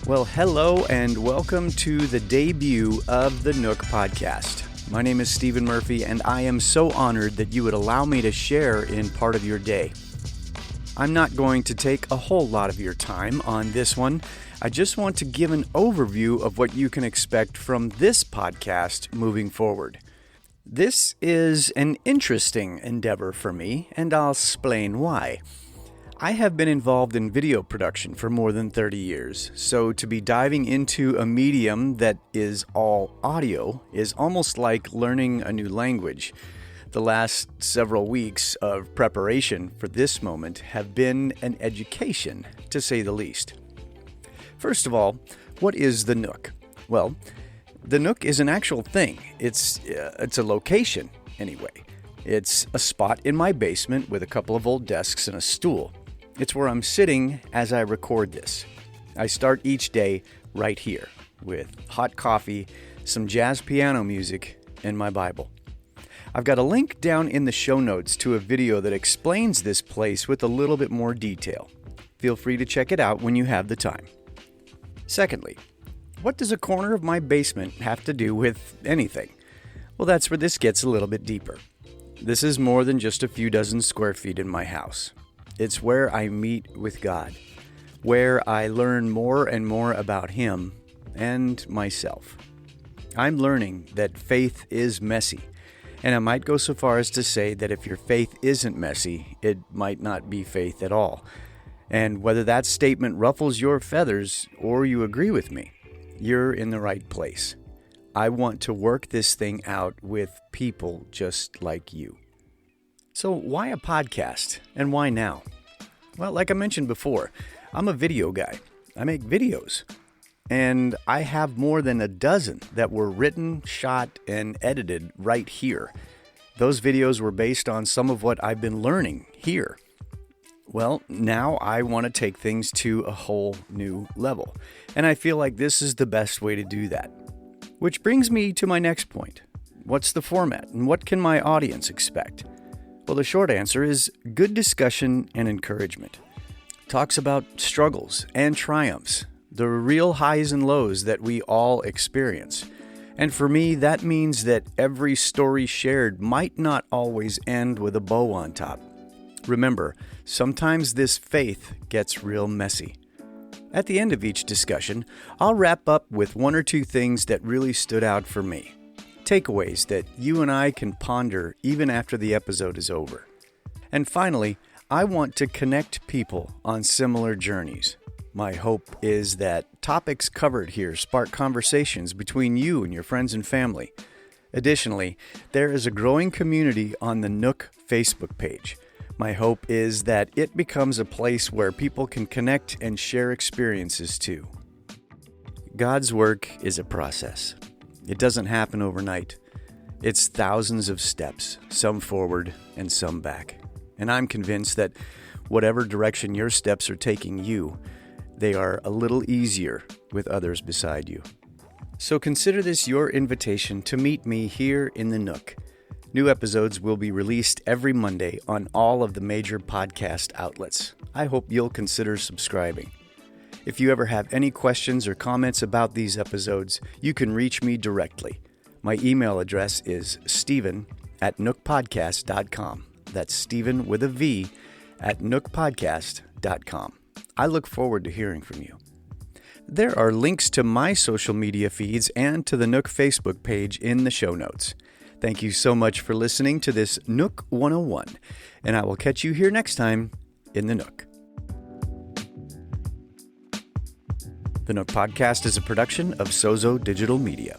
Well, hello and welcome to the debut of the Nook Podcast. My name is Stephen Murphy, and I am so honored that you would allow me to share in part of your day. I'm not going to take a whole lot of your time on this one. I just want to give an overview of what you can expect from this podcast moving forward. This is an interesting endeavor for me, and I'll explain why. I have been involved in video production for more than 30 years, so to be diving into a medium that is all audio is almost like learning a new language. The last several weeks of preparation for this moment have been an education, to say the least. First of all, what is the Nook? Well, the Nook is an actual thing. It's a location, anyway. It's a spot in my basement with a couple of old desks and a stool. It's where I'm sitting as I record this. I start each day right here with hot coffee, some jazz piano music, and my Bible. I've got a link down in the show notes to a video that explains this place with a little bit more detail. Feel free to check it out when you have the time. Secondly, what does a corner of my basement have to do with anything? Well, that's where this gets a little bit deeper. This is more than just a few dozen square feet in my house. It's where I meet with God, where I learn more and more about Him and myself. I'm learning that faith is messy, and I might go so far as to say that if your faith isn't messy, it might not be faith at all. And whether that statement ruffles your feathers or you agree with me, you're in the right place. I want to work this thing out with people just like you. So why a podcast, and why now? Well, like I mentioned before, I'm a video guy. I make videos, and I have more than a dozen that were written, shot, and edited right here. Those videos were based on some of what I've been learning here. Well, now I want to take things to a whole new level, and I feel like this is the best way to do that. Which brings me to my next point. What's the format, and what can my audience expect? Well, the short answer is good discussion and encouragement. Talks about struggles and triumphs, the real highs and lows that we all experience. And for me, that means that every story shared might not always end with a bow on top. Remember, sometimes this faith gets real messy. At the end of each discussion, I'll wrap up with one or two things that really stood out for me. Takeaways that you and I can ponder even after the episode is over. And finally, I want to connect people on similar journeys. My hope is that topics covered here spark conversations between you and your friends and family. Additionally, there is a growing community on the Nook Facebook page. My hope is that it becomes a place where people can connect and share experiences too. God's work is a process. It doesn't happen overnight. It's thousands of steps, some forward and some back. And I'm convinced that whatever direction your steps are taking you, they are a little easier with others beside you. So consider this your invitation to meet me here in the Nook. New episodes will be released every Monday on all of the major podcast outlets. I hope you'll consider subscribing. If you ever have any questions or comments about these episodes, you can reach me directly. My email address is steven@nookpodcast.com. That's Steven with a V at nookpodcast.com. I look forward to hearing from you. There are links to my social media feeds and to the Nook Facebook page in the show notes. Thank you so much for listening to this Nook 101, and I will catch you here next time in the Nook. The Nook Podcast is a production of Sozo Digital Media.